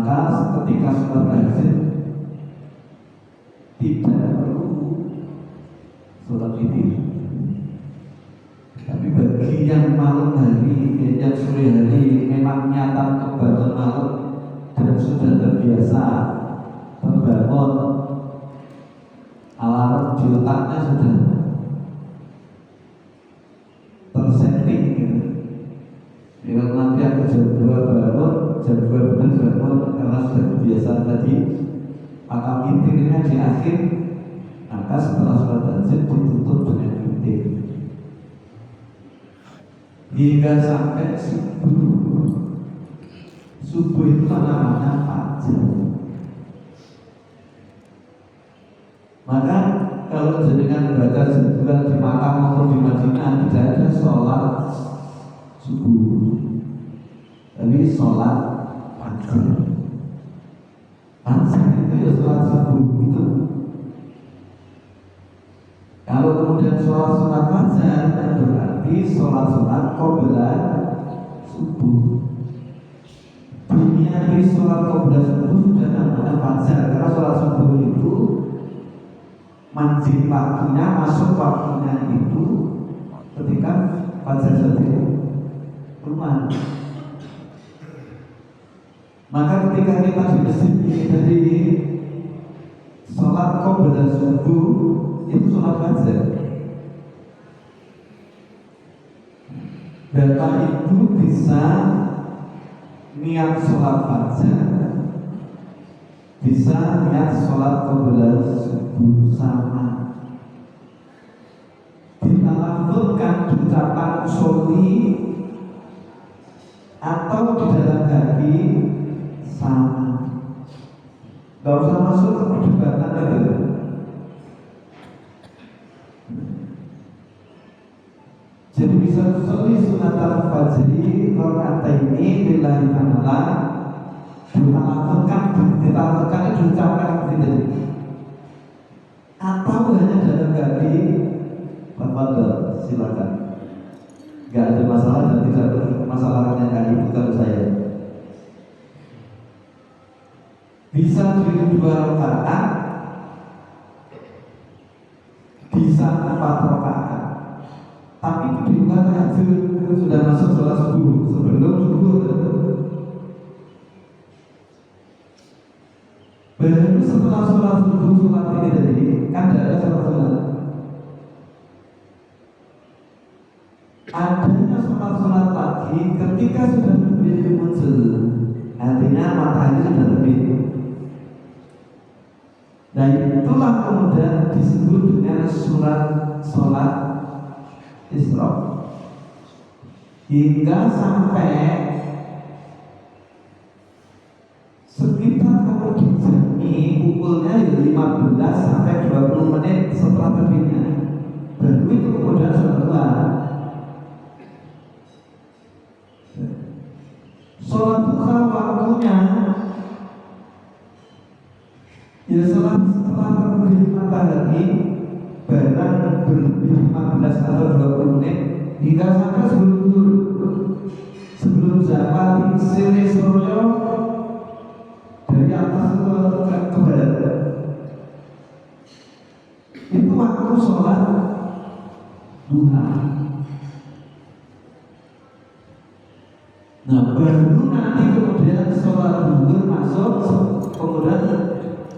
Maka ketika sholat tahajud tidak perlu sholat witir. Tapi bagi yang malam hari, yang sore hari memang nyata kebangun malam dan sudah terbiasa terbangun, alarm di otaknya sudah tersetting gitu. Kalau nanti aku jam 2 bangun, jam 2 benar bangun karena sudah kebiasaan tadi, maka witirnya di akhir, maka setelah sholat tahajud ditutup dengan witir hingga sampai subuh. Subuh itu namanya fajar. Maka kalau jenengan baca sebulan di Makkah maupun di Madinah tidak ada sholat subuh, tapi sholat fajar. Fajar itu ya sholat subuh itu. Kalau kemudian sholat fajar berarti sholat qabla subuh. Dunia ini sholat qabla subuh sudah namanya fajar, karena sholat subuh itu manjing waktunya, masuk waktunya itu ketika fajar sudah keluar. Maka ketika kita di masjid ini tadi sholat qabla subuh itu sholat fajar. Bapak itu bisa niat sholat fajar, bisa niat sholat qabla subuh sama. Dilafalkan ucapan sholli atau di dalam hati sama. Gak usah masuk ke perdebatan itu. Jadi bisa sholli sunat fajri rakaataini lillahi ta'ala, dilafalkan diucapkan tidak, atau hanya dalam hati. Fadhil, silakan. Gak ada masalah dan tidak permasalahannya kali itu kalau saya. Bisa di 2 rakaat, bisa 4 rakaat. Tapi di luar tahajud sudah masuk sholat subuh, sebelum subuh. Baru setelah sholat subuh, sholat ini tadi kan tidak ada sholat. Adanya sholat lagi ketika sudah terbit muncul, artinya matahari sudah terbit. Dan itulah kemudian disebut dengan sholat Isra. Hingga sampai sekitar kalau dijami pukulnya 15 sampai 20 menit setelah terbitnya, baru itu kemudian sholat duha. Sholat duha waktunya ya setelah terbit matahari, barang berlebih 15 atau 20 menit hingga sampai sebelum zawal sore suryo dari atas ke barat. Itu waktu sholat duha. Nah, baru nanti kemudian sholat duhur masuk, kemudian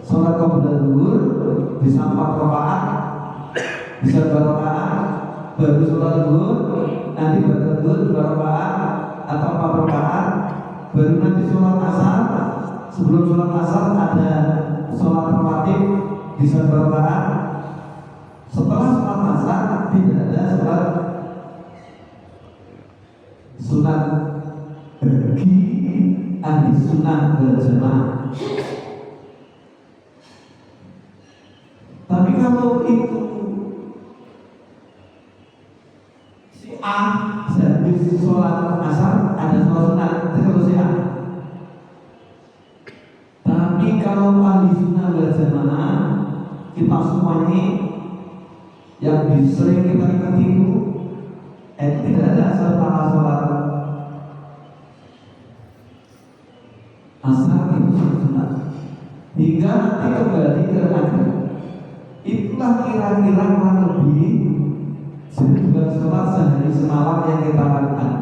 sholat qabla duhur bisa 4 rakaat, bisa 2 rakaat, baru sholat duhur, nanti baru duhur 2 rakaat atau 4 rakaat, baru nanti sholat asar. Sebelum sholat asar ada sholat rawatib bisa 2 rakaat. Setelah sholat asar tidak ada sholat sunat bagi ahli sunnah wal jamaah. Tapi kalau itu si A habis sholat asar ada sholat sunat, itu kalau si A. Tapi kalau ahli sunnah wal jamaah, kita semua ini yang sering kita ikuti itu tidak ada setelah sholat asar itu sunat hingga nanti kembali ke akhir. Itulah kira-kira kurang lebih jadwal sholat sehari semalam yang kita lakukan.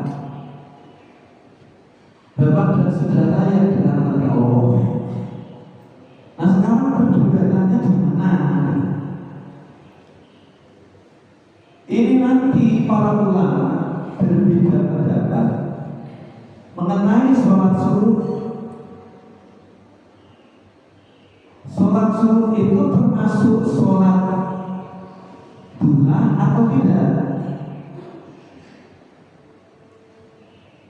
Bapak dan saudara yang dirahmati Allah. Nah sekarang perdebatannya di mana? Ini nanti para ulama berbeda pendapat mengenai sholat subuh. Sholat subuh itu termasuk sholat duha atau tidak?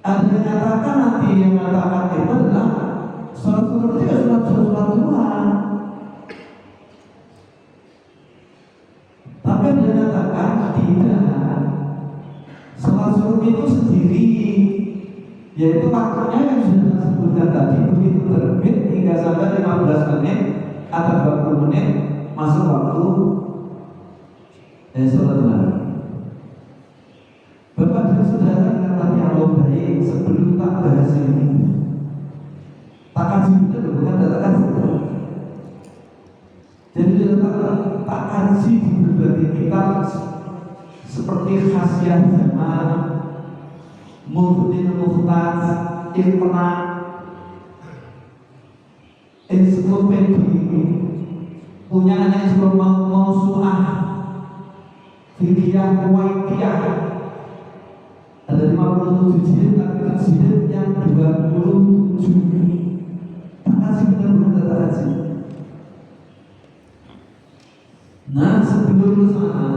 Ada yang mengatakan nanti yang mengatakan itu adalah sholat subuh itu ya sholat duha. Tapi ada yang mengatakan tidak. Sholat subuh itu sendiri, yaitu waktunya yang sudah saya sebutkan tadi, begitu terbit hingga sampai 15 menit atau 20 menit masuk waktu sholat duha. Bapak dan saudara yang Allah baik, sebelum tak bahas ini, tak kasih betul, bukan tak kasih. Jadi tak kasih di berbagai kitab seperti khasiat zaman, Muhyiddin Mukhtar, Iqna, ensiklopedi, punya anak Mausu'ah, Fikih Kuwaitiyah, ada 57 jilid, tapi jilid yang 27. Tak kasih benar-benar tak kasih. Nah sebelum ke sana,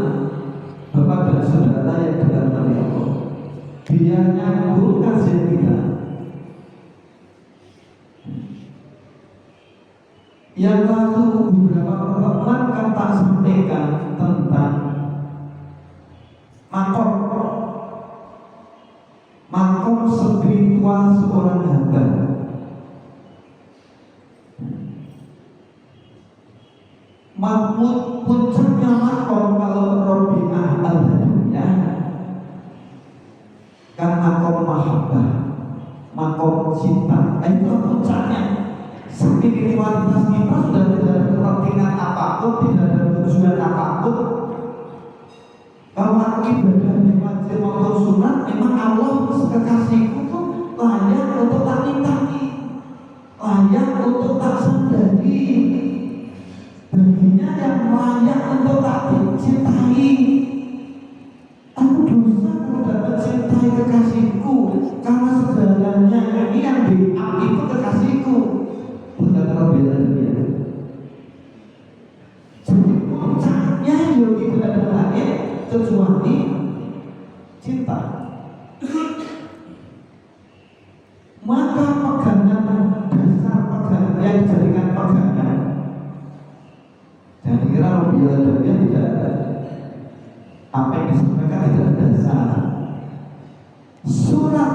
Bapak dan saudara yang dirahmati Allah, biar nyambung kajian kita. Yang lalu beberapa pertemuan kan tak sampaikan tentang makom spiritual seorang hamba. Mahmud puncaknya makom kalau Robi'ah al-Hadiyah kan makom mahabbah, makom cinta. Itu puncaknya. Spiritualitas kita sudah tidak ada kepentingan apapun, tidak ada tujuan apapun. Kalau ibadah yang wajib maupun sunat, memang Allah kekasihku tuh layak untuk tak mintai, layak untuk tak sandari. Baginya yang layak untuk tak dicintai. Aku dosa kalau dapat cintai kekasihku, karena segalanya ini yang itu kekasihku. Berkata Rabbil Alamin. Jadi puncaknya yang tidak ada lain kecuali cinta. Maka pegangan dasar pegangan yang dijadikan pegangan. Jangan dikira Rabbil Alamin tidak ada. Apa yang disampaikan tidak ada dasar. Surat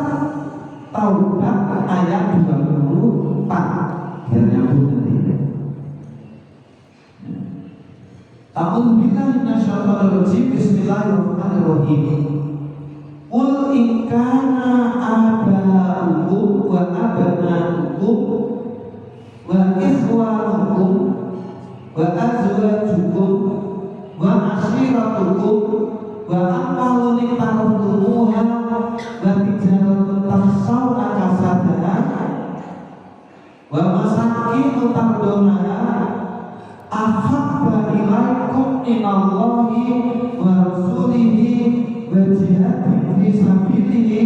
Taubat ayat 24. Biar nyambung nanti. A'udzubillahi minasyaitonir rajim. Bismillahirrahmanirrahim. Qul in kana aba'ukum wa abna'ukum wa ikhwanukum wa azwajukum wa ashiratukum wa amwalun iqtarftumuha wa tijaratun takhshawna kasadaha wa masakin tardawnaha ahabba ilaikum minallahi wa rasulihi wa jihadin fi sabilihi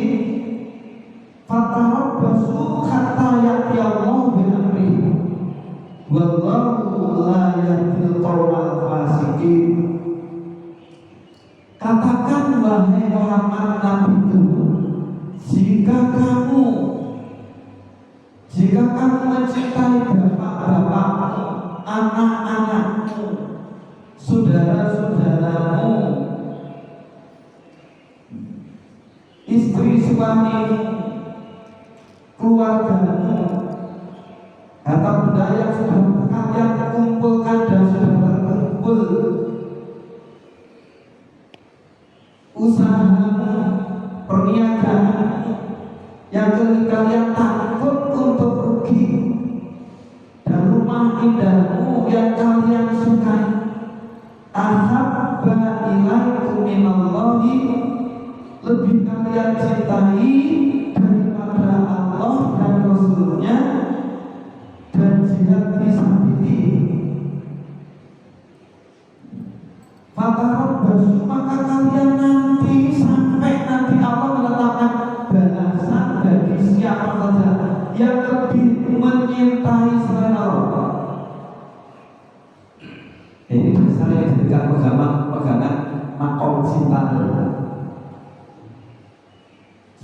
fatarabbasu hatta ya'tiyallahu bi amrihi wallahu la yahdil qawmal fasiqin. Katakan wahai Muhammad Nabiku, jika kamu mencintai bapak-bapakmu, anak-anakmu, saudara-saudaramu, istri suamimu, keluargamu, harta benda yang sudah kalian kumpulkan dan sudah terkumpul, usahamu, perniagaanmu yang kalian takut untuk rugi, yang lebih menyintai selain Allah. Ini misalnya dijadikan pegangan makom cinta.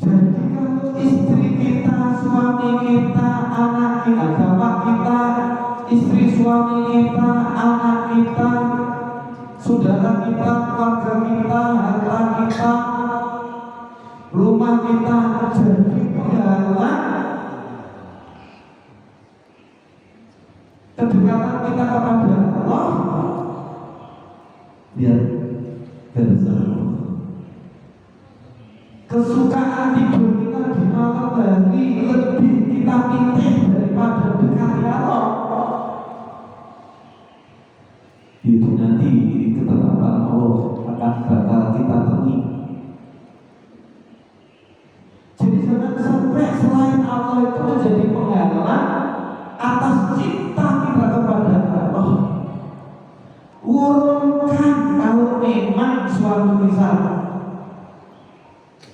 Jadi kalau istri kita, suami kita, anak kita, bapak kita, istri suami kita, anak kita, saudara kita, keluarga kita, harta kita, rumah kita jadi penghalang kedekatan kita kepada Allah, biar bersama. Kesukaan tidur kita di malam hari lebih kita pilih daripada dekati Allah. Itu nanti ketetapan Allah akan bakal kita temui. Jadi jangan sampai selain Allah itu menjadi penghalang atas cinta kita kepada Allah. Urungkan kalau memang suatu misal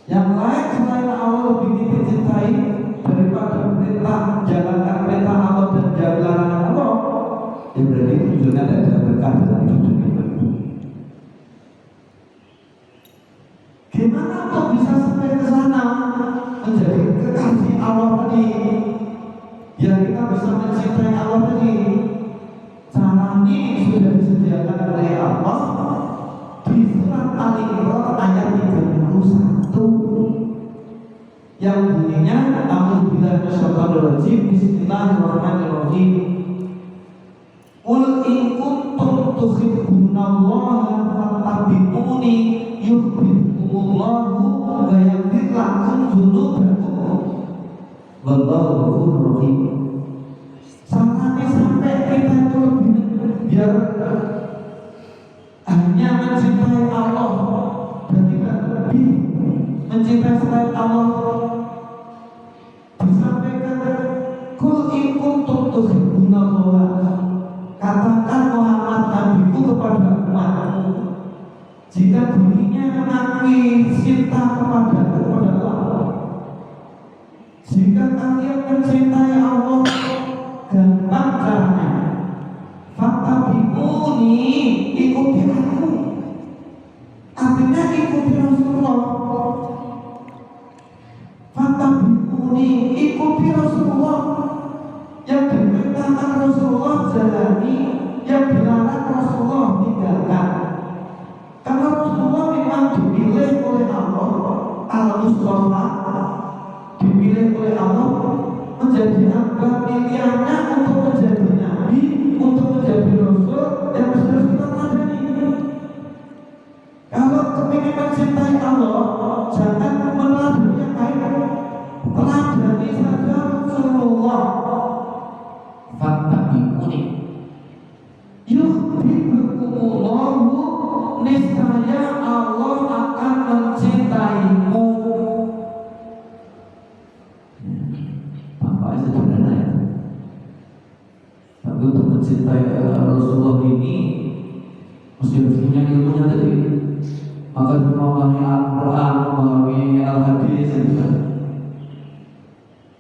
yang lain selain Allah lebih dicintai daripada perintah menjalankan perintah Allah dan menjauhi larangan Allah, ya berarti tujuannya tidak ada berkah dalam hidup dunia. Gimana kok bisa sampai ke sana menjadi kekasih Allah tadi? Ya kita bisa mencintai Allah tadi. Caranya sudah disediakan oleh Allah di surat Al-Imran ayat 31 yang bunyinya A'udzubillahi minasyaitonir rajim, bismillahirrahmanirrahim. Qul in kuntum tuhibbunallaha fattabi'uni yuhibbukumullahu wa yaghfir lakum dzunubakum wallahu ghafurur rahim. Sampai kita itu biar hanya mencintai Allah dan tidak lebih mencintai selain Allah. Disampaikan kul in kuntum tuhibbunallaha, katakan Muhammad nabiku kepada umatmu, jika dirinya mengakui cinta kepada Allah, jika kalian mencintai Allah, gampang caranya, fattabi'uni, ikuti aku. Artinya ikuti Rasulullah. Fattabi'uni, ikuti Rasulullah. Yang diperintahkan Rasulullah jalani, yang dilarang Rasulullah tinggalkan. Karena Rasulullah memang dipilih oleh Allah, Al-Mustafa, dipilih oleh Allah menjadi hamba pilihannya untuk menjadi nabi, untuk menjadi rasul yang harus kita teladani. Kalau kepingin mencintai Allah, jangan meneladani yang lain, teladani saja Rasulullah. Fattabi'uni yuhibbukumullahu, niscaya Allah akan mencintaimu. Tampaknya sederhana ya, tapi untuk mencintai Rasulullah ini mesti punya ilmunya tadi. Maka memahami Al-Quran, memahami Al-Hadis gitu.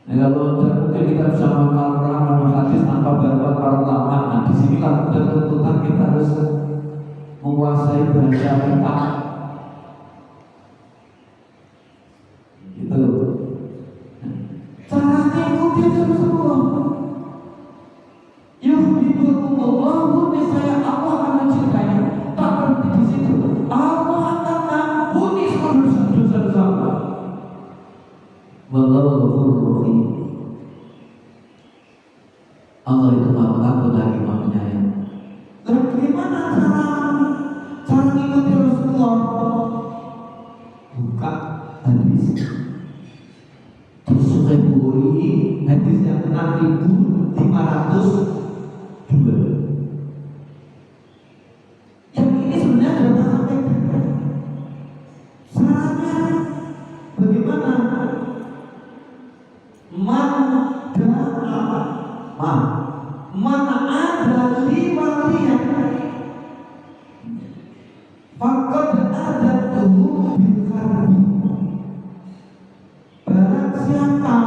Nah, kalau mungkin kita bisa memahami Al-Quran, memahami Hadis tanpa bantuan para ulama. Nah, di sini kan ada tuntutan kita harus menguasai bahasa kita. Gitu. Caranya ikuti Rasulullah. Yuhibbukumullahu, niscaya Allah akan mencintai. Tak berhenti di situ. Allah akan mengampuni semua dosa-dosa. Wallahu ghafurur rahim. Allah itu Maha Pengampun lagi Maha Penyayang. Lalu bagaimana cara mengikuti Rasulullah? Buka hadis. Sahih Bukhari hadis yang 6502. Yang ini sebenarnya sudah saya sampaikan. Caranya bagaimana? Mana ada waliyan faqad adatuhu bil harbi. Barang siapa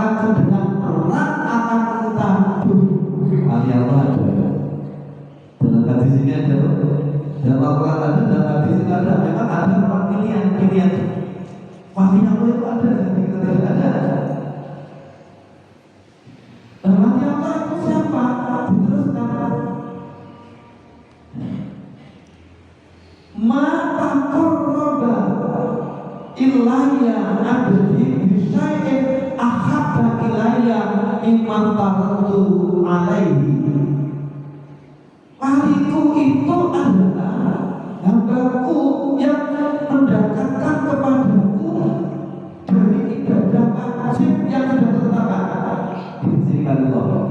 maka dengan berat akan tabuh. Ali Allah ada. Dalam hadis ini ada. Dalam Al-Quran ada, dalam hadis ini ada. Memang ada orang pilihan. Wali Allah itu ada, jadi kita tidak ada. Dan wali Allah itu siapa? Diteruskan. Maka korroba ilayya abdi bisyai'in ahabba ilayya mimman tarattu alaihi. Waliku itu adalah hambaku yang mendekatkan kepadaku dari ibadah wajib yang sudah tertetapkan. Bismillah.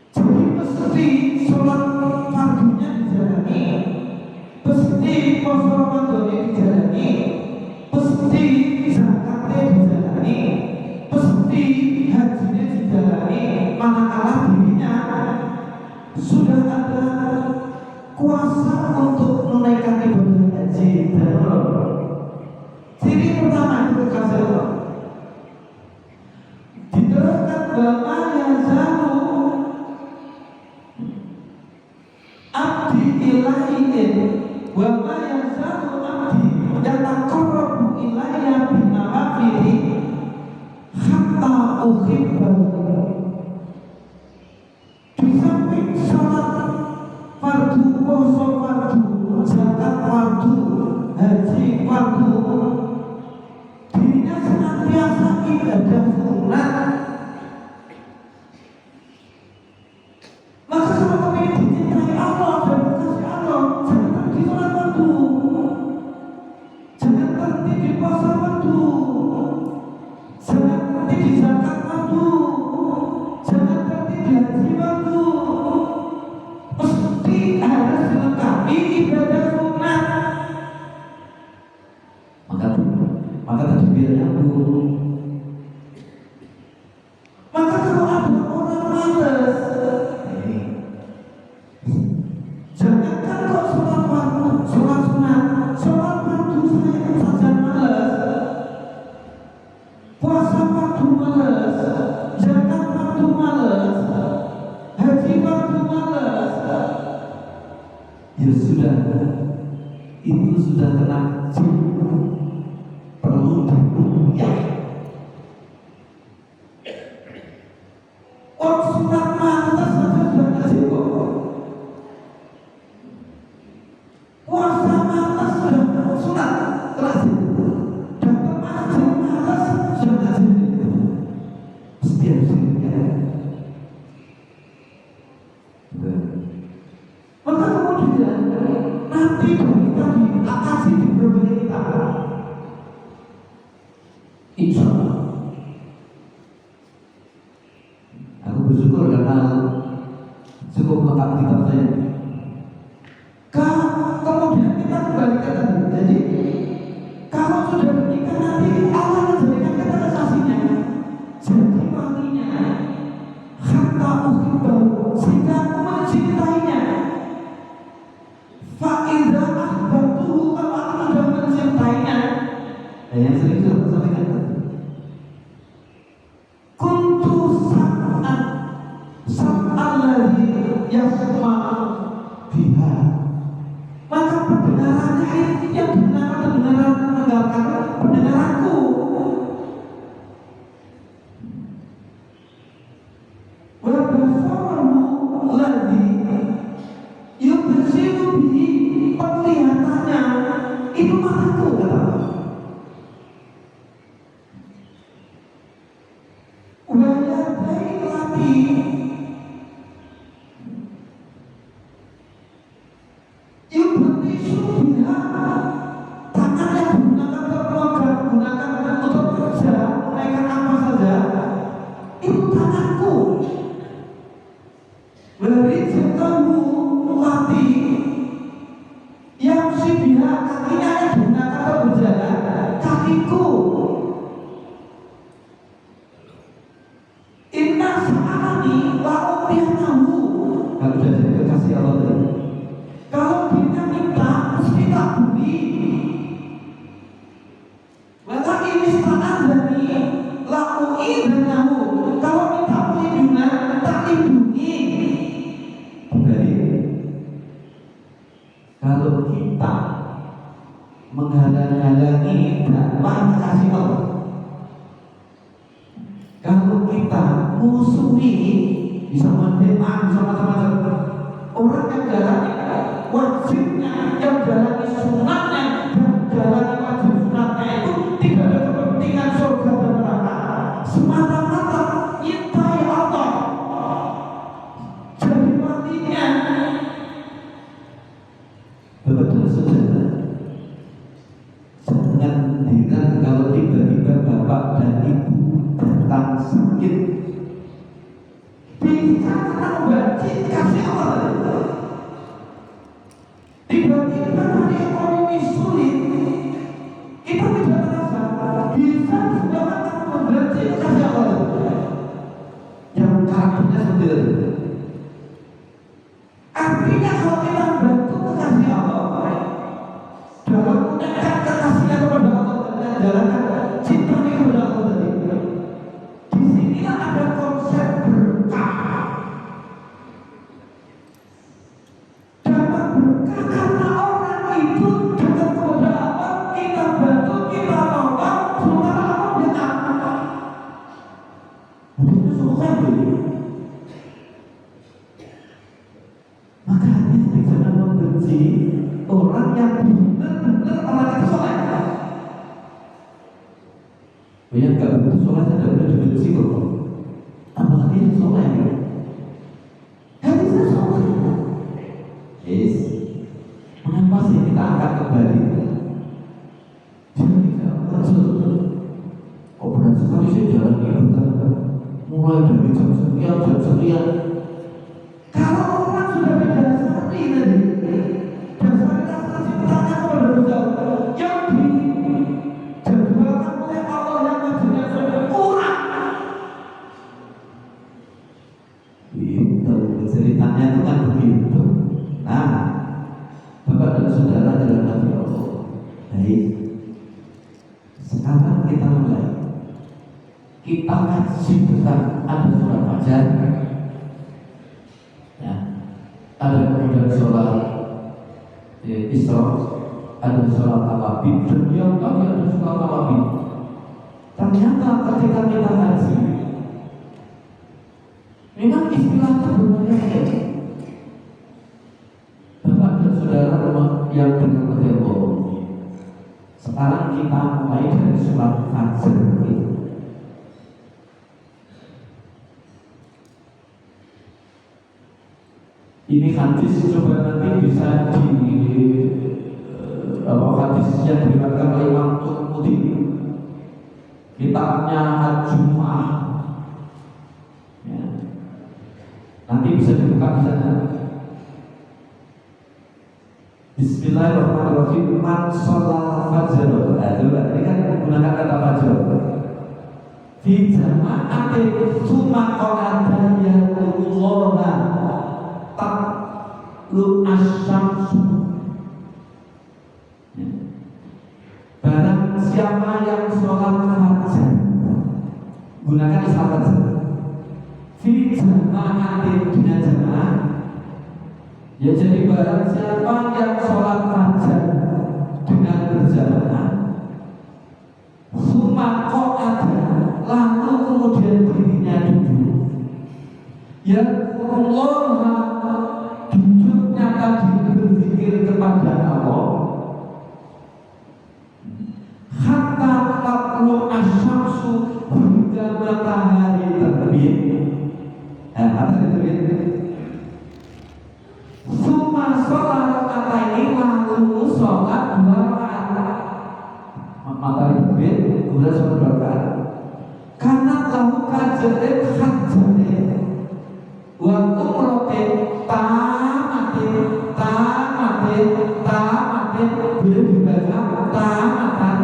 Jadi mesti sholat fardunya dijalani, mesti puasa Ramadannya dijalani, mesti zakatnya dijalani, mesti hajinya dijalani, manakala dirinya sudah ada kuasa untuk menunaikan ibadah haji dan umrah. Ciri pertama itu kasih Allah. Diteruskan bahwa yazalu abdi ilaihin wa ma yazalu abdi yataqarrabu ilayya binawafili hatta uhibbahu. Di samping sholat fardu, puasa fardu, zakat fardu, haji fardu, dirinya senantiasa ibadah sunat. Maka kalau kami dicintai Allah dan dikasih Allah, jangan terhenti sholat fardu, jangan terhenti di puasa fardu, jangan terhenti di zakat fardu, jangan terhenti di haji fardu. Mesti harus dilengkapi ibadah sunat. Maka tadi biar nyambung. Maka kalau ada orang malas, jangankan kok sholat fardu, sholat sunat, sholat fardu saya saja malas, puasa fardu malas, zakat fardu malas, haji fardu malas, ya sudah, itu sudah kena jin, perlu diruqyah. Orang sunat malas saja sudah kena jin kok. Puasa malas sudah sunat kena jin. Datang masjid malas sudah kena jin. Mesti harus diruqyah. Maka kemudian nanti kita dikasih di berbagai kita, insya Allah. Aku bersyukur karena cukup lengkap kitab saya. Kemudian kita kembali ke tadi. Jadi kalau sudah menikah nanti Allah menjadikan kita kekasihnya, jadi walinya, hatta uhibbahu, sehingga aku mencintainya. Fa'idha ahbabtuhu, kalau aku sudah mencintainya, yang sering sudah sampaikan tadi, kuntu sam'alladhi yasma'u biha, maka pendengarannya yang mendengarkan pendengaranku. Wa basaruhu ladhi yubsiru bihi, penglihatannya itu mataku, kata Allah. Wa yadai lati yubtisu biha, tangan yang digunakan untuk program, gunakan untuk kerja, menaikkan apa saja, itu tanganku. Warijatahu lati yang sibihah, kakinya yang digunakan untuk berjalan, kakiku. Inna sa'ani menghalang-halangi dakwah kasih Allah. Kalau kita musuhi, bisa mendemak, bisa macam-macam. Orang yang jalani wajibnya, yang jalani sunatnya, dan jalani wajib sunatnya itu tidak ada kepentingan surga dan neraka. Semata-mata cintai Allah. Jadi matinya. Bapak dan saudara, jangan heran kalau tiba-tiba bapak dan ibu datang sakit. Bisa mengobati kasih Allah. Tiba-tiba hari ekonomi sulit, kita tidak merasa bisa juga mengobati kasih Allah. Yang kakinya seperti itu. Artinya kalau kita membantu kasih Allah dalam mendekat kekasihan kepada Allah dan menjalankan cinta kepada Allah tadi. Disinilah ada konsep berkah. Dapat berkah karena orang itu dekat kepada Allah, kita bantu, kita tolong, sementara Allah berkah. Itu susah ini. Makanya jangan membenci orang yang benar-benar orang itu soleh. Yang gak begitu soleh tidak boleh dibenci kok. Apalagi yang soleh. Gak bisa soleh. Yes. Mengapa sih kita angkat kembali? Dia tidak betul. Kok berat sekali sih jalan kita? Mulai dari jam sekian. Kalau orang sudah didasari tadi, dasarnya rasa cintanya kepada Allah yang dijadwalkan oleh Allah yang wajibnya sudah kurang. Itu ceritanya itu kan begitu. Nah, Bapak dan Saudara dalam hati Allah. Baik, sekarang kita mulai. Kita ngaji tentang ada surat Fajar. Ada kemudian sholat Isra, ada sholat Al-Habib, dan yang tadi ada sholat Al-Habib. Ternyata ketika kita haji, memang istilah sebenarnya Bapak dan Saudara yang dengar ketika sekarang kita mulai dari sholat Fajar. Ini hadis coba nanti bisa di hadis yang diriwayatkan oleh Imam Tirmidzi. Kitabnya Al-Jumu'ah. Ya. Nanti bisa dibuka di sana. Bismillahirrahmanirrahim. Man sholal fajr. Ini kan menggunakan kata fajr. Fi jama'atin tsumma qala yaqulullah lu asyamsu. Barang siapa yang sholat fajar, gunakan istilah fajar. Fi jama'atin dengan jamaah. Ya jadi barang siapa yang sholat fajar dengan berjamaah, sumako ada, lalu kemudian dirinya duduk. Ya Allah duduknya tadi berzikir kepada Allah. Hatta tatlu asyamsu hingga matahari terbit. Matahari terbit. Suma sholat ini lalu sholat 2 rakaat. Matahari terbit, kemudian sholat 2 rakaat. Karena lalu kajian hajarin waktu protein tamatin boleh dibaca tamatan.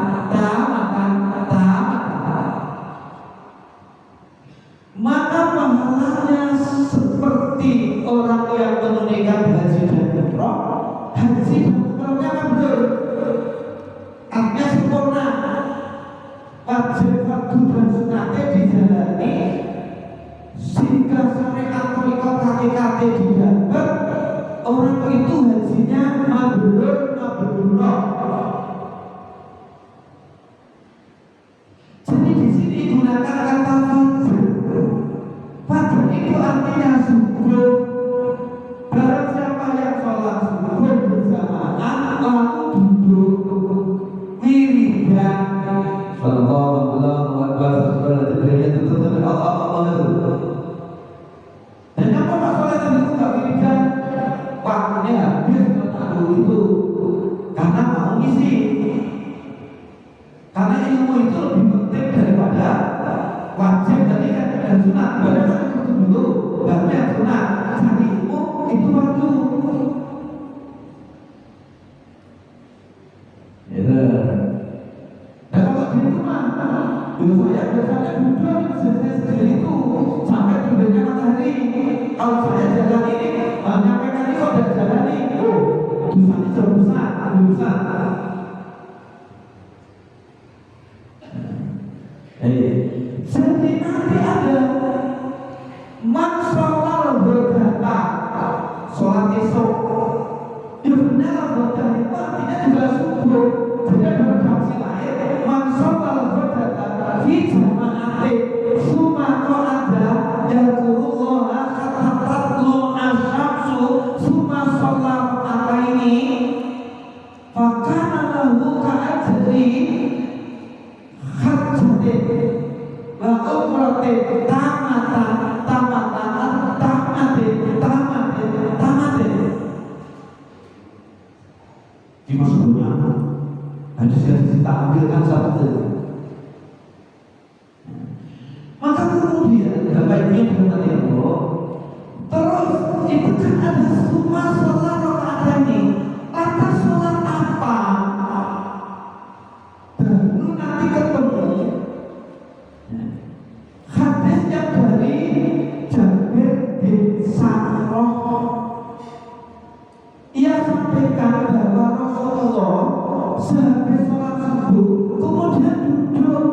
Maka pahalanya seperti orang yang menunaikan haji dan umroh. Haji dan umrohnya kan betul, artinya sempurna. Wajib fardu dan sunatnya dijalani sehingga syariat terikat hakikatnya didapat. Orang itu hajinya mabrur. sunat, ibadah kan itu dulu, baru yang sunat. Cari ilmu itu waktu. Ya. Nah kalau di rumah, saya biasanya duduk di sendiri itu sampai terbitnya matahari. Kalau saya jalan ini, nyampe kali kok udah jalan ini, dosanya besar. Jadi nanti ada masalah berdata sholat esok. Ya benar berdata itu artinya juga subuh. Jadi ada redaksi lain masalah berdata di jama'ati sumako ada yalkurullaha katatatlu asyamsu suma sholat apa ini fakana lahu ka'ajri hajjatin wa umratin tamatin. Dimaksudnya hadis yang kita ambilkan satu. Maka kemudian Bapak Ibu yang berhati Allah, terus itu kan ada semua sholat rakaat ini. Lantas sholat apa? Baru nanti ketemu hadis yang dari Jabir bin Samurah. Ia sampaikan bahwa Rasulullah sehabis sholat subuh kemudian duduk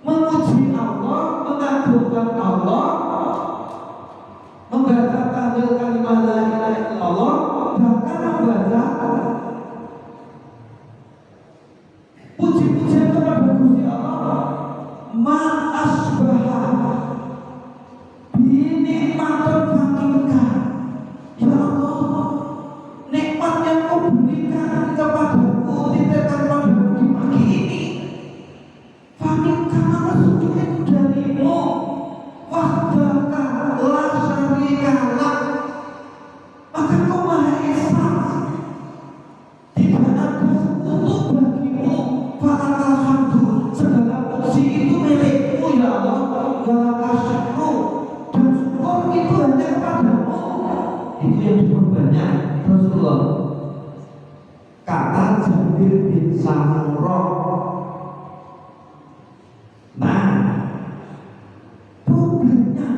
memuji Allah, mengagungkan Allah, membaca tahlil kalimat la ilaha illallah, bahkan membaca puji-pujian kepada Gusti Allah. Ma asbaha bi nikmatin fakirka. Ya Allah, nikmat yang Kau berikan kepadaku, titipkan padaku di pagi ini. Fakirka maka sungguh itu darimu. Wahdaka la syarika lak. Maka Kau Maha Esa, tidak ada sekutu bagimu. Falakal hamdu, segala puji itu milikmu ya Allah. Walakal syukru, dan syukur itu hanya kepadamu. Itu yang diperbanyak Rasulullah. Kata Jabir bin Samurah. Nah, problemnya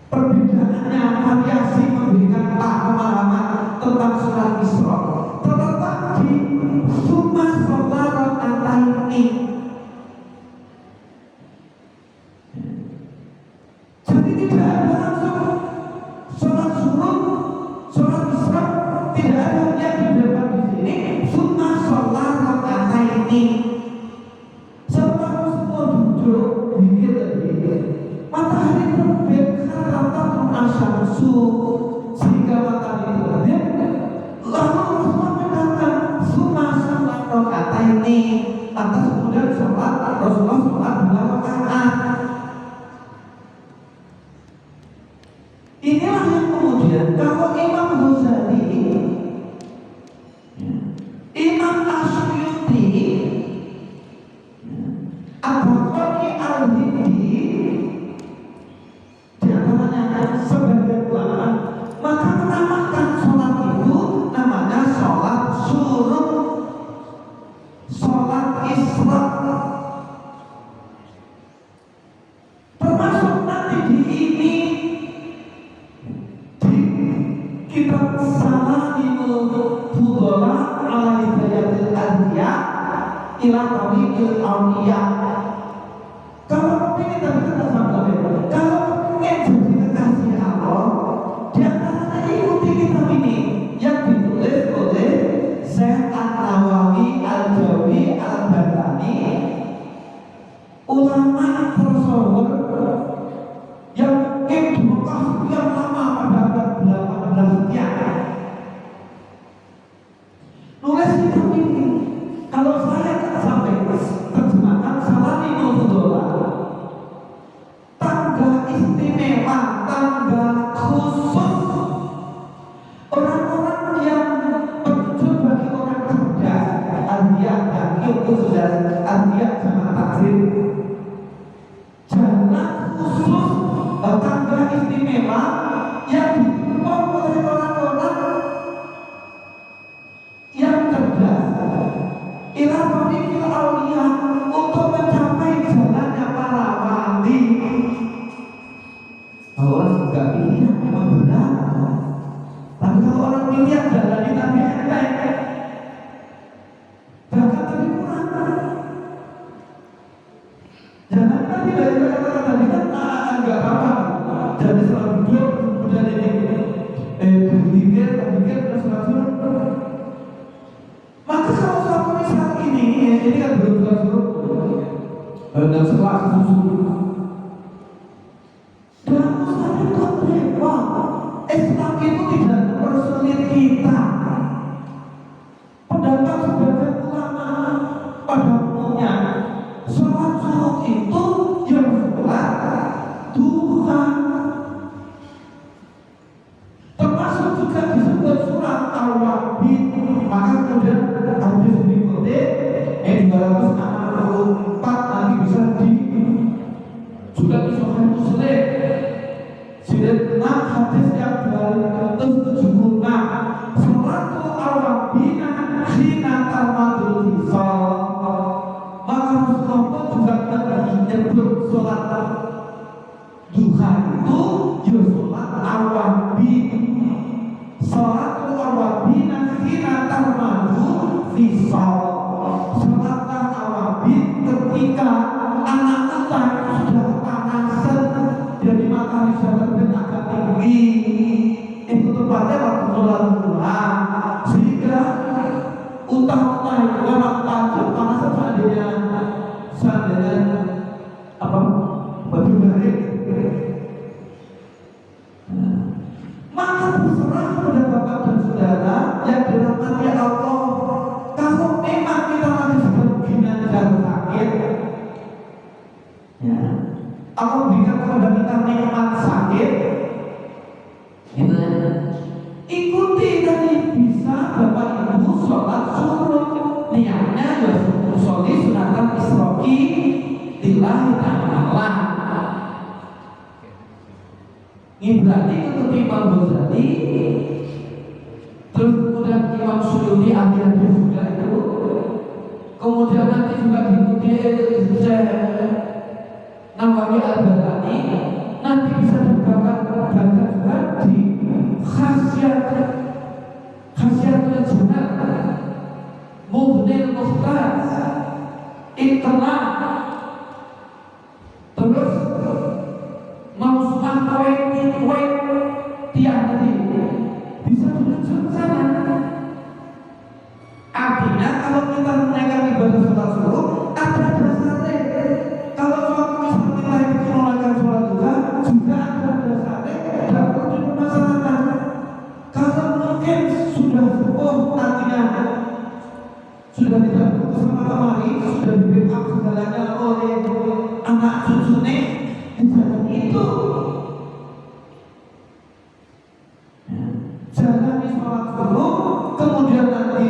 perbedaannya variasi memberikan pemahaman tentang surat Isra terletak di summa sholat rakaat ini. Jadi tidak ada langsung sholat surut, sholat Isra, tidak ada yang didapat di sini. Summa sholat rakaat ini. Setelah semua duduk dikir lagi, matahari terbit katatatun asyamsu, sehingga matahari terbit. Lalu Rasulullah mengatakan summa sholat rakaat ini. Atas kemudian sholat Rasulullah sholat 2 rakaat. Inilah yang kemudian kalau Imam Ghazali, Imam Asy'uti, Al-Baqi Al-Hindi, di antaranya sebagian ulama, maka menamakan sholat itu namanya sholat surut, sholat Isra. Termasuk nanti di ini kitab Salamul Fudhala ala Hidayatil Anbiya ila Tariqil Awliya. Kalau kepingin tadi kita sampaikan, kalau kepingin jadi kekasih Allah, di antaranya ikuti kitab ini yang ditulis oleh Syekh An-Nawawi Al-Jawi Al-Badani, ulama tersebut yang mungkin yang lama pada abad 18 sekian. Nulis kitab ini, kalau saya sampai terjemahkan Salamul Fudhala, tangga istimewa, tangga khusus orang dan setelah susu. Dan Ustaz itu repot. Islam itu tidak mempersulit kita. Pendapat sebagian ulama pada umumnya, sholat sunnah itu yang sholat Tuhan. Termasuk juga disebut surat Al-Waqiah. Maka kemudian hadis berikutnya 264 nanti bisa juga di Sahih Muslim. Jilid 6 hadis yang 276. Salatul awabina khina tarmadul hisab. Maka Rasulullah juga menyebut sholat duha itu ya sholat awabin. Salatul awabina khina tarmadul hisab. Sholatlah awabin ketika anak utan sudah panasan, jadi matahari sudah terbit agak tinggi. Itu tempatnya waktu sholat duha, sehingga unta-unta itu lewat tajam panasan seandainya apa baju baik. Maka terserah kepada bapak dan saudara yang dirahmati Allah. Kalau memang kita lagi sebagian dan sakit, ya, Allah berikan kepada kita nikmat sakit, gitu. Ikuti tadi bisa bapak ibu sholat sunnah, niatnya ya sholli sunatan isroki lillahi ta'ala. Berarti itu Imam Ghazali, terus kemudian Imam Suyuti akhirnya juga itu, kemudian nanti juga diikuti Syekh Nawawi Al-Baghdadi, nanti bisa dibaca juga di khasiatul jannah Mughnil Muhtaj Iqra, terus Mausman Poin tiang tadi bisa menuju sana. Artinya kalau kita menaikkan ibadah sholat subuh ada dasarnya. Kalau suatu misalnya kita ingin menunaikan sholat duha juga ada dasarnya, tidak perlu dipermasalahkan. Kalau mungkin sudah sepuh nantinya sudah tidak bersama kemari, sudah di backup segalanya oleh anak cucunya, jangan itu. Jangan di sholat subuh, kemudian nanti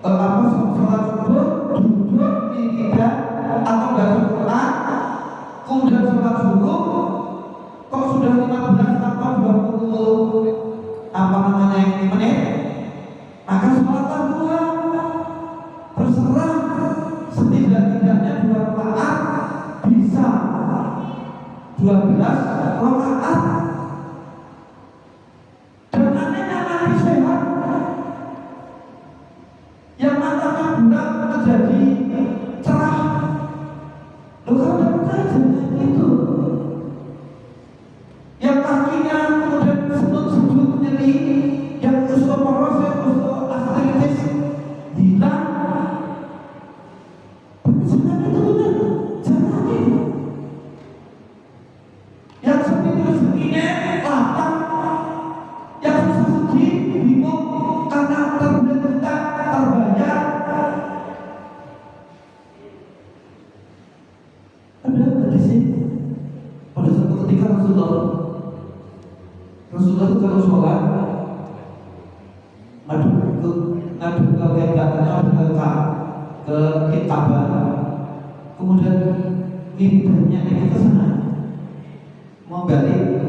sholat subuh duduk di tidak atau baca Quran, kemudian sholat subuh kok sudah 15 tanpa 20 menit, maka sholat duha. Terserah, setidak-tidaknya 2 rakaat bisa 12 rakaat. Dan anehnya nanti sehat, yang matanya bulat menjadi cerah. Loh, kalau udah percaya jangan itu. Yang kakinya kemudian sudut-sudut nyeri, yang osteoporosis, osteoartritis hilang. Jangan itu benar, jangan itu. Yang segini lapang, yang susah sedih, bingung karena terbentak, terbayar. Ada di sini. Pada suatu ketika Rasulullah itu kalau sholat ngadu ke kiblatnya, ke Ka'bah, kemudian lidahnya ini ke sana mau balik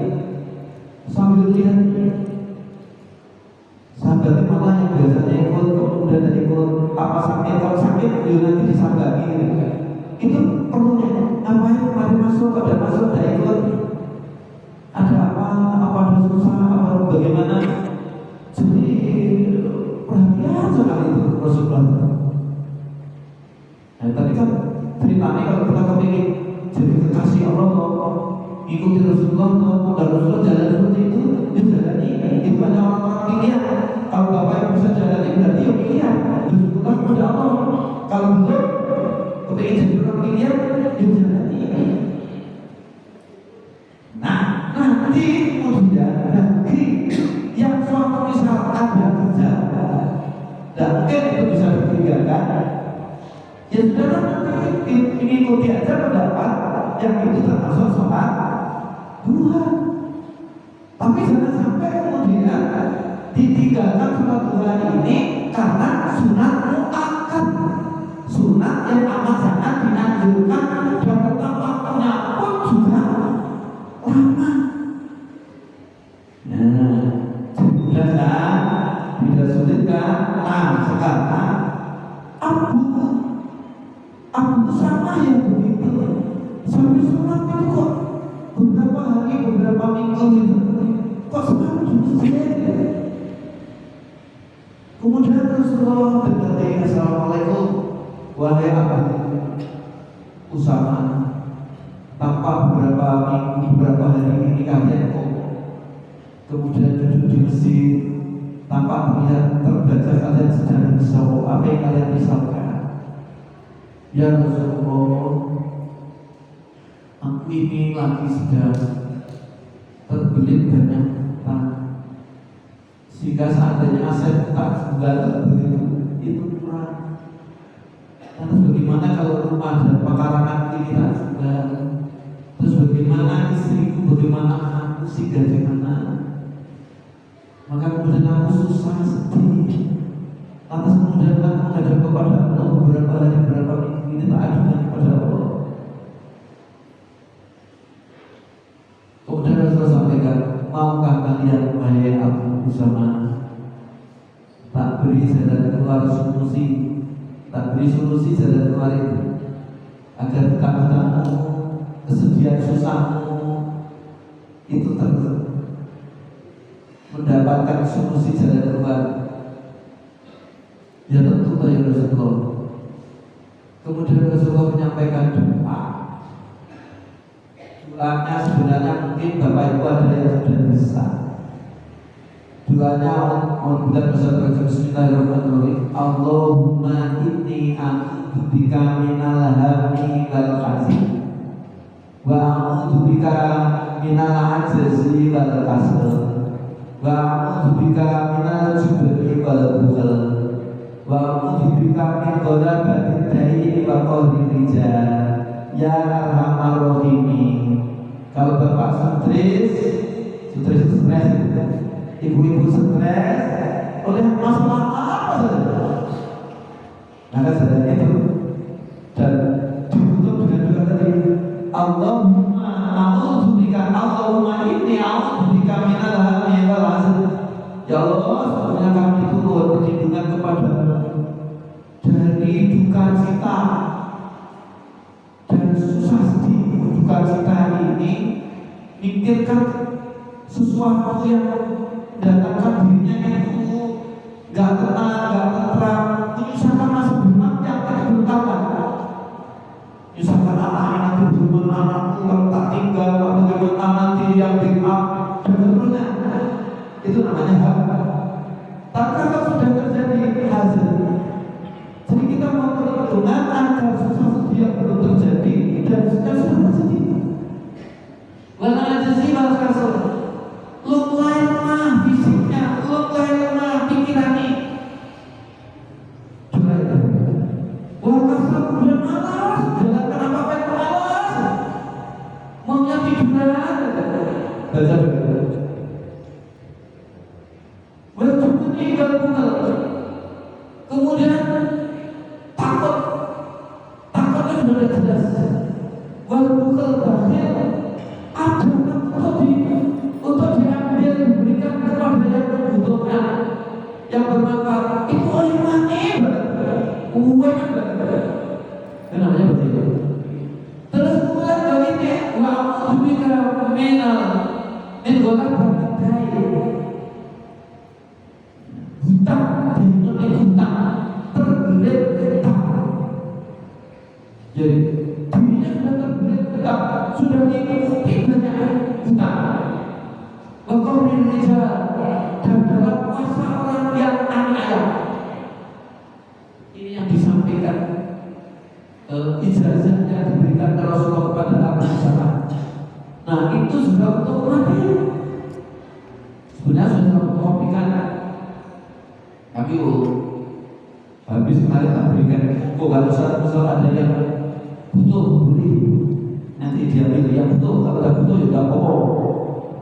sambil lihat sahabatnya, malah yang biasanya ikut kemudian ikut apa sakit, kalau sakit dia nanti disambagi gitu. Itu perlunya ngapain kemarin masuk, ada masuk, ada ikut, ada apa ada susah, apa bagaimana. Jadi perhatian sekali itu Rasulullah. Nah, tadi kan ceritanya kalau kita kepingin jadi kekasih Allah, ikuti Rasulullah, dan Rasulullah jalan seperti itu, dia jalani. Itu hanya orang-orang pilihan. Kalau bapak yang bisa jalani berarti ya pilihan. Rasulullah kepada Allah. Kalau belum kepingin jadi orang pilihan, ya jangan ini. Nah, nanti kemudian bagi yang suatu misal ada kerja dan mungkin itu bisa ditinggalkan, ya sudah nanti mengikuti aja pendapat yang itu termasuk sholat duha. Tapi jangan sampai kemudian ditinggalkan sholat duha ini karena sunat muakkad, sunat yang amat sangat dianjurkan dan tetap waktunya pun juga lama. Nah, sudah kan? Tidak sulit kan? Nah, sekarang Abu sama yang begitu sampai sholat itu kok beberapa hari, beberapa minggu itu kok sekarang juga. Kemudian Rasulullah berkata, Assalamualaikum wahai Abu Usama, tanpa beberapa minggu, beberapa hari ini kalian kok kemudian duduk di masjid tanpa melihat terbaca kalian sedang risau. Apa yang kalian risaukan? Ya Rasulullah, aku ini lagi sedang terbelit banyak utang, sehingga seandainya aset tak juga terbelit itu kurang. Terus bagaimana kalau rumah dan pekarangan ini tak juga? Terus bagaimana istriku, bagaimana anakku, sehingga bagaimana? Maka kemudian aku susah, sedih. Atas kemudian aku menghadap kepada Allah beberapa hari, beberapa minggu ini tak ajukan kepada Allah. Kemudian Rasulullah sampaikan, maukah kalian wahai Abu Usama tak beri jalan keluar solusi, tak beri solusi jalan keluar itu, agar kamu kesedihan susahmu itu mendapatkan solusi jalan keluar. Ya tentu ya Rasulullah. Kemudian Rasulullah menyampaikan doa. Doanya sebenarnya mungkin Bapak Ibu ada yang sudah bisa. Doanya Alhamdulillah bisa terjadi. Bismillahirrahmanirrahim. Allahumma inni a'udzubika minal hammi wal hazin wa a'udzubika minal ajzi wal kasal wa a'udzubika minal jubni wal bukhl wa a'udzubika min ghalabatid daini wa qahrir rijal ya arhamar rahimin. Kalau Bapak stres, ibu-ibu stres oleh masalah apa saja, maka sadar itu dan ditutup dengan doa tadi, Allahumma a'udzubika, Allahumma inni a'udzubika minal hammi wal hazan. Ya Allah, sebenarnya kami turun perlindungan kepada-Mu dari duka cita dan susah sedih. Duka cita ini mikirkan sesuatu yang mendatangkan dirinya itu gak tenang, gak tentram, menyusahkan masa depan yang tidak bertahan, menyusahkan anak nanti bagaimana anakku kalau tak tinggal, bagaimana nanti yang backup dan seterusnya. Itu namanya hak. Tapi kalau sudah terjadi hasil, jadi kita mau perhitungan agar susah sedih yang belum terjadi dan sudah terjadi. Wala ajzi wal kasal. Lu mulai lemah fisiknya, lu mulai lemah pikirannya. Wal kasal kemudian malas, jalankan apa-apa yang malas. Maunya tiduran. Baca dulu. Kemudian takutnya sudah jelas. Walaupun bakhil ada untuk diambil, diberikan kepada yang membutuhkan, yang bermanfaat. Itu oleh mana? Uang kenapa begitu? Terus kemudian baliknya, wa a'udzubika min ghalabatil hutang, terbelit hutang. Jadi dirinya sudah terbelit hutang, sudah mengikuti banyak hutang. Wa qahrir rijal, dan dalam kuasa orang yang aniaya. Ini yang disampaikan ijazah yang diberikan ke Rasulullah kepada Abu Sama. Nah itu juga untuk mati. Sebenarnya sudah mengopikan. Tapi habis kemarin tak berikan. Kalau misal ada yang butuh beli, nanti dia pilih yang butuh. Kalau tak butuh juga apa-apa.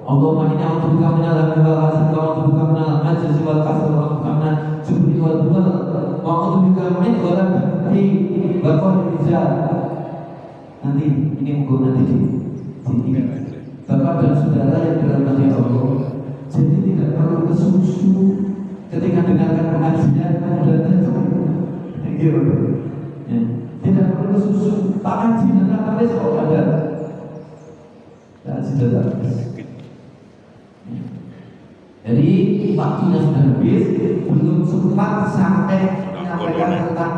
Allahumma inni a'udzubika minal hammi wal hazani wa a'udzubika minal ajzi wal kasali wa a'udzubika minal jubni wal bukhli wa a'udzubika min ghalabati wa qahri rijal. Nanti ini mungkin nanti di Bapak dan saudara yang dirahmati Allah. Jadi tidak perlu kesusu ketika dengarkan pengajian kemudian terjun. Ya. Tidak perlu kesusu. Tak haji dan tak habis kok ada. Tak haji dan tak habis. Jadi waktunya sudah habis, belum sempat sampai menyampaikan tentang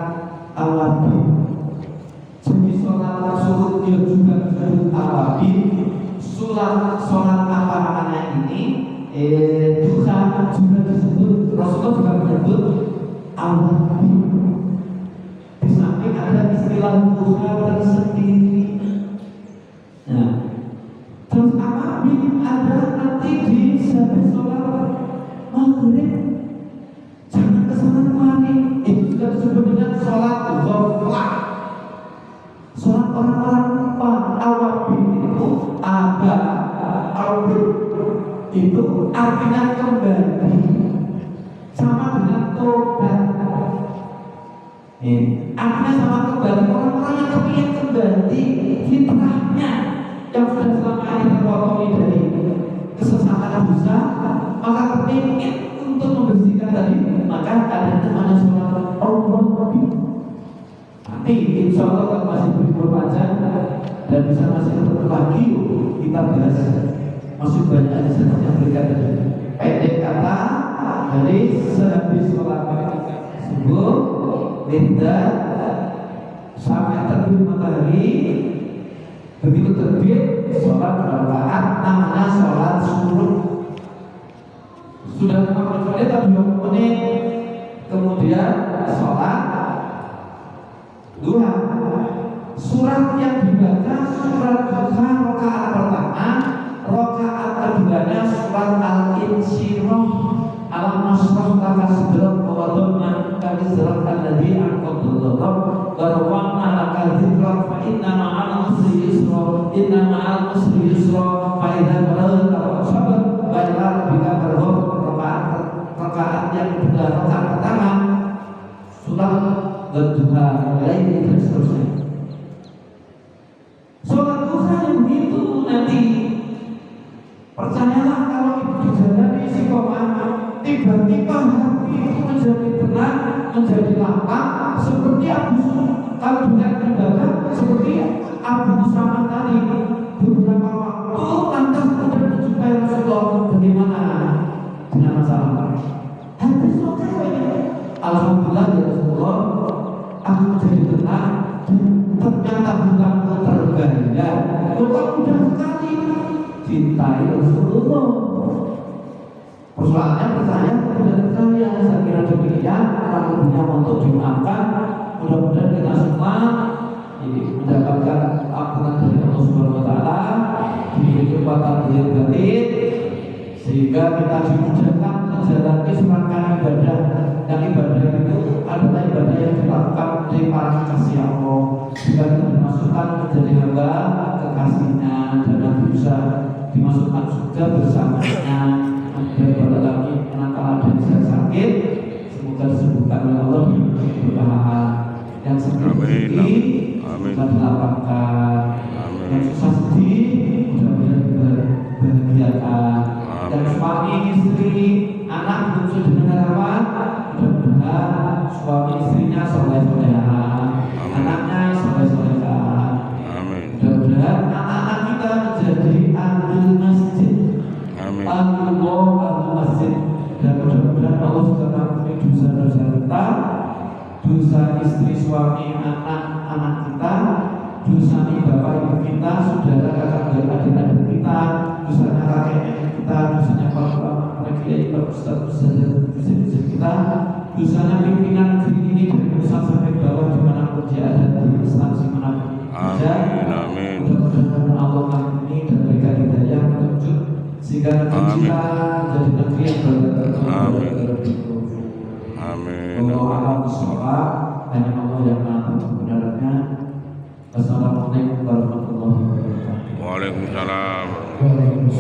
awabi. Jadi sholat surut dia juga disebut awabi. Sholat apa ini? Duha juga disebut. Rasulullah juga menyebut awabi. Di samping ada istilah duha tersendiri. Nah, terus awabi ada nanti di habis sholat maghrib, jangan kesana kemari. Itu juga disebut dengan sholat ghaflah. Sholat orang-orang lupa. Awabi itu itu artinya kembali, sama dengan tobat. Artinya sama kembali. Orang-orang yang kepingin kembali fitrahnya yang sudah selama ini terpotong dari kesesatan dosa, maka kepingin untuk membersihkan tadi, maka ada namanya sholat awabi. Nanti insya Allah kalau masih berlibur panjang dan bisa masih tetap lagi kita bahas, masih banyak hadis yang berkaitan dengan pendek kata dari sehabis sholat subuh linda sampai terbit matahari. Begitu terbit sholat rakaat namanya sholat surut. Sudah 15 menit atau 20 menit kemudian sholat duha. Surat yang dibaca surat duha rakaat pertama, rakaat keduanya surat al-insyirah. Alam nasrah laka sadrak wa wada'na anka wizrak alladzi anqadha dhahrak wa rafa'na laka dzikrak fa inna ma'al usri yusra inna ma'al usri yusra fa idza faragta fansab wa ila rabbika farghab. Rakaat yang kedua rakaat pertama surat duha mulai dan seterusnya. Sholat duha yang begitu nanti percayalah kalau itu dijalani istiqomah, tiba-tiba hati itu menjadi tenang, menjadi lapang, seperti kalau dengan ibadah seperti Abu Sama tadi beberapa waktu lantas kemudian menjumpai Rasulullah. Bagaimana dengan masalah hati sokai? Alhamdulillah ya Rasulullah, aku menjadi tenang dan ternyata bukan terbayar. Kok mudah sekali cintai Rasulullah. Persoalannya percaya tidak percaya. Saya kira demikian. Kurang untuk dimaafkan. Mudah-mudahan kita semua mendapatkan ampunan dari Allah Subhanahu Wa Taala, diberi kekuatan zahir batin, sehingga kita dimudahkan menjalani serangkaian ibadah. Dan ibadah itu adalah ibadah yang dilakukan oleh para kekasih Allah. Jika kita dimasukkan menjadi hamba kekasihnya dan nanti bisa dimasukkan surga bersamanya. Dan pada lagi manakala ada yang sakit, semoga disembuhkan oleh Allah berpahala. Yang sedih kita dilapangkan, yang susah sedih mudah-mudahan dibahagiakan. Dan suami istri, anak bungsu dengan harapan, mudah-mudahan suami istrinya soleh-solehan, anaknya soleh-solehan. Mudah-mudahan anak-anak kita menjadi ahlul masjid, ahlullah, ahlul masjid. Dan mudah-mudahan Allah juga mengampuni dosa-dosa kita, dosa istri, suami, anak-anak kita, dosa bapak ibu kita, saudara, kakak, adik-adik kita, dosanya kakek nenek kita, dosanya para kiai, para ustaz-ustaz, dosa kita, dosanya pimpinan negeri ini dari pusat sampai bawah dimanapun dimanapun dia ada, di instansi manapun saja. Amin. Mudah-mudahan Allah mengampuni dan berikan hidayah petunjuk sehingga negeri kita jadi negeri yang Amin. berkah. Amin. Allah alam bisawab, hanya Allah yang maha tahu kebenarannya. Assalamualaikum warahmatullahi wabarakatuh. Waalaikumsalam. Waalaikumsalam.